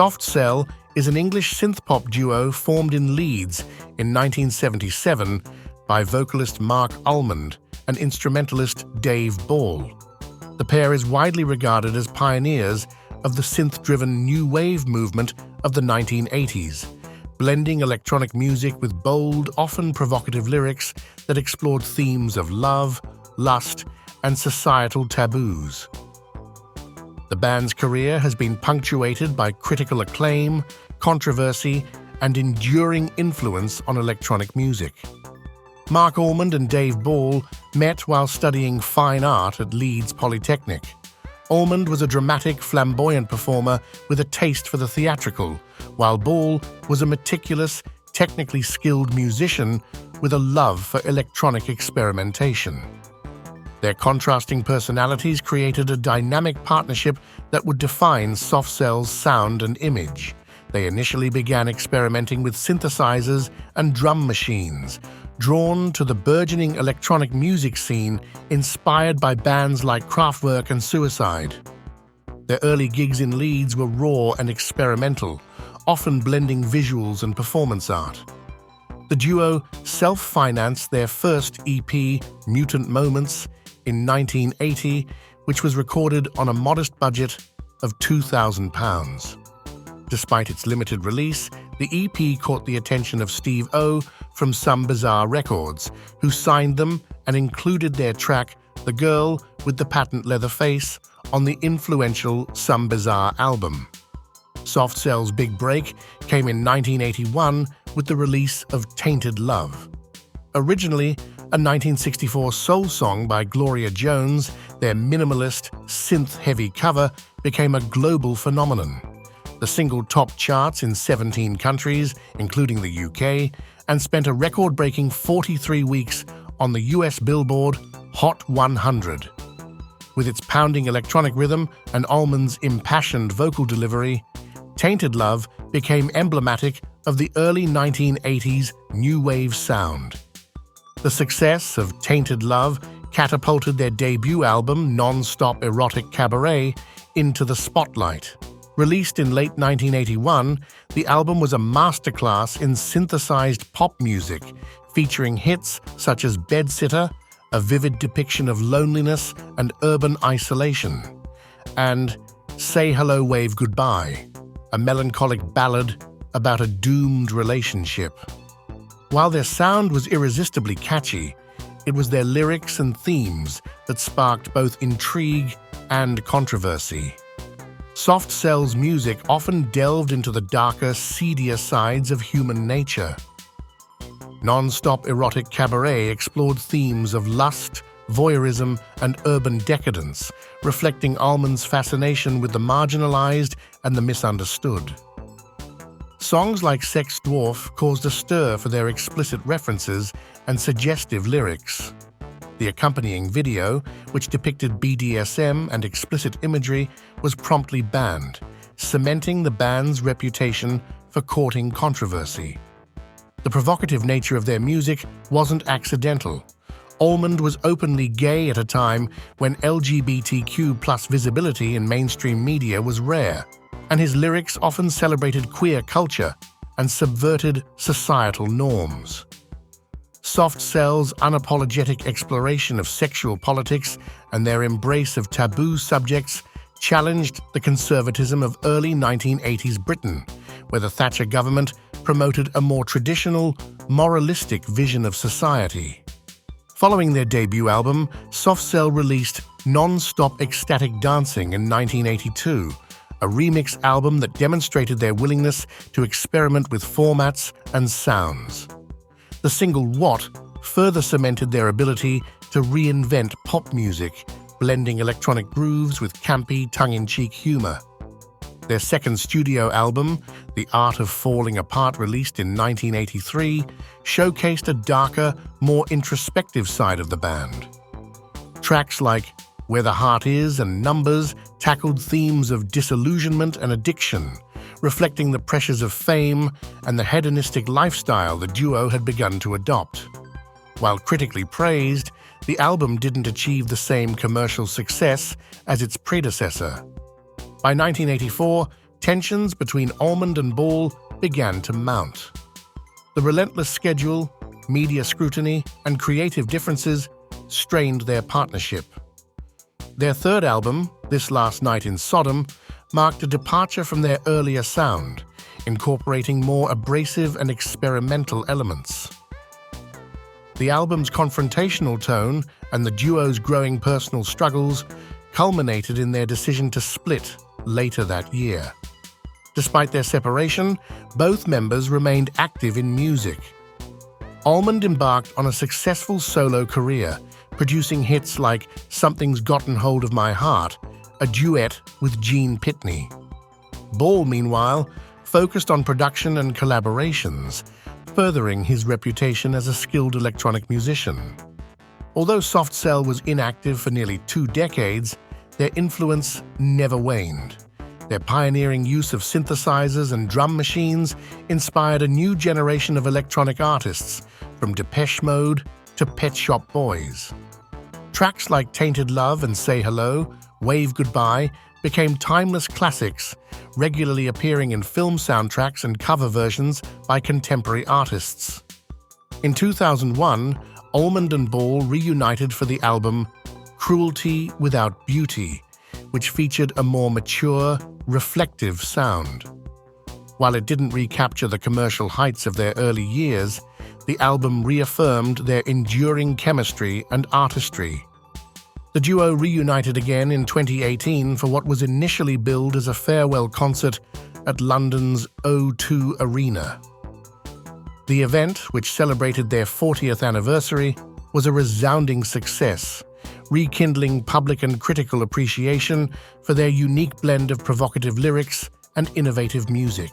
Soft Cell is an English synth-pop duo formed in Leeds in 1977 by vocalist Marc Almond and instrumentalist Dave Ball. The pair is widely regarded as pioneers of the synth-driven new wave movement of the 1980s, blending electronic music with bold, often provocative lyrics that explored themes of love, lust, and societal taboos. The band's career has been punctuated by critical acclaim, controversy, and enduring influence on electronic music. Marc Almond and Dave Ball met while studying fine art at Leeds Polytechnic. Almond was a dramatic, flamboyant performer with a taste for the theatrical, while Ball was a meticulous, technically skilled musician with a love for electronic experimentation. Their contrasting personalities created a dynamic partnership that would define Soft Cell's sound and image. They initially began experimenting with synthesizers and drum machines, drawn to the burgeoning electronic music scene inspired by bands like Kraftwerk and Suicide. Their early gigs in Leeds were raw and experimental, often blending visuals and performance art. The duo self-financed their first EP, Mutant Moments, in 1980, which was recorded on a modest budget of £2,000. Despite its limited release, the EP caught the attention of Steve O from Some Bizarre Records, who signed them and included their track The Girl with the Patent Leather Face on the influential Some Bizarre album. Soft Cell's big break came in 1981 with the release of Tainted Love. Originally a 1964 soul song by Gloria Jones, their minimalist, synth-heavy cover became a global phenomenon. The single topped charts in 17 countries, including the UK, and spent a record-breaking 43 weeks on the US Billboard Hot 100. With its pounding electronic rhythm and Almond's impassioned vocal delivery, Tainted Love became emblematic of the early 1980s new wave sound. The success of Tainted Love catapulted their debut album, Non-Stop Erotic Cabaret, into the spotlight. Released in late 1981, the album was a masterclass in synthesized pop music, featuring hits such as Bedsitter, a vivid depiction of loneliness and urban isolation, and Say Hello, Wave Goodbye, a melancholic ballad about a doomed relationship. While their sound was irresistibly catchy, it was their lyrics and themes that sparked both intrigue and controversy. Soft Cell's music often delved into the darker, seedier sides of human nature. Non-Stop Erotic Cabaret explored themes of lust, voyeurism, and urban decadence, reflecting Almond's fascination with the marginalized and the misunderstood. Songs like Sex Dwarf caused a stir for their explicit references and suggestive lyrics. The accompanying video, which depicted BDSM and explicit imagery, was promptly banned, cementing the band's reputation for courting controversy. The provocative nature of their music wasn't accidental. Almond was openly gay at a time when LGBTQ+ visibility in mainstream media was rare, and his lyrics often celebrated queer culture and subverted societal norms. Soft Cell's unapologetic exploration of sexual politics and their embrace of taboo subjects challenged the conservatism of early 1980s Britain, where the Thatcher government promoted a more traditional, moralistic vision of society. Following their debut album, Soft Cell released Non-Stop Ecstatic Dancing in 1982, a remix album that demonstrated their willingness to experiment with formats and sounds. The single What further cemented their ability to reinvent pop music, blending electronic grooves with campy, tongue-in-cheek humor. Their second studio album, The Art of Falling Apart, released in 1983, showcased a darker, more introspective side of the band. Tracks like Where the Heart Is and Numbers tackled themes of disillusionment and addiction, reflecting the pressures of fame and the hedonistic lifestyle the duo had begun to adopt. While critically praised, the album didn't achieve the same commercial success as its predecessor. By 1984, tensions between Almond and Ball began to mount. The relentless schedule, media scrutiny, and creative differences strained their partnership. Their third album, This Last Night in Sodom, marked a departure from their earlier sound, incorporating more abrasive and experimental elements. The album's confrontational tone and the duo's growing personal struggles culminated in their decision to split later that year. Despite their separation, both members remained active in music. Almond embarked on a successful solo career, producing hits like Something's Gotten Hold of My Heart, a duet with Gene Pitney. Ball, meanwhile, focused on production and collaborations, furthering his reputation as a skilled electronic musician. Although Soft Cell was inactive for nearly 2 decades, their influence never waned. Their pioneering use of synthesizers and drum machines inspired a new generation of electronic artists, from Depeche Mode to Pet Shop Boys. Tracks like Tainted Love and Say Hello, Wave Goodbye became timeless classics, regularly appearing in film soundtracks and cover versions by contemporary artists. In 2001, Almond and Ball reunited for the album Cruelty Without Beauty, which featured a more mature, reflective sound. While it didn't recapture the commercial heights of their early years, the album reaffirmed their enduring chemistry and artistry. The duo reunited again in 2018 for what was initially billed as a farewell concert at London's O2 Arena. The event, which celebrated their 40th anniversary, was a resounding success, rekindling public and critical appreciation for their unique blend of provocative lyrics and innovative music.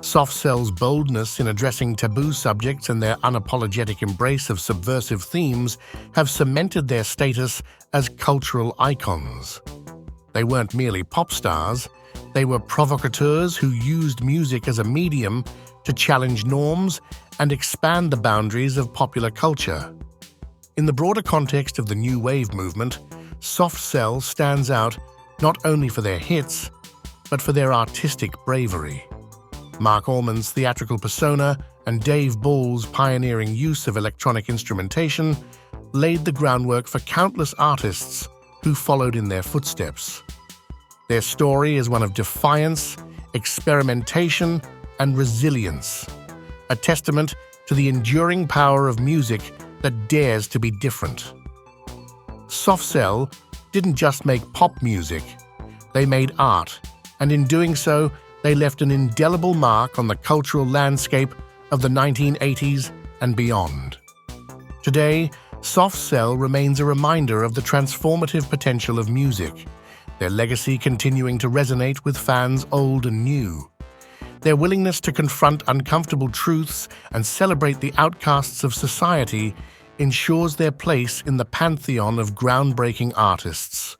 Soft Cell's boldness in addressing taboo subjects and their unapologetic embrace of subversive themes have cemented their status as cultural icons. They weren't merely pop stars, they were provocateurs who used music as a medium to challenge norms and expand the boundaries of popular culture. In the broader context of the New Wave movement, Soft Cell stands out not only for their hits, but for their artistic bravery. Marc Almond's theatrical persona and Dave Ball's pioneering use of electronic instrumentation laid the groundwork for countless artists who followed in their footsteps. Their story is one of defiance, experimentation, and resilience, a testament to the enduring power of music that dares to be different. Soft Cell didn't just make pop music, they made art, and in doing so, they left an indelible mark on the cultural landscape of the 1980s and beyond. Today, Soft Cell remains a reminder of the transformative potential of music, their legacy continuing to resonate with fans old and new. Their willingness to confront uncomfortable truths and celebrate the outcasts of society ensures their place in the pantheon of groundbreaking artists.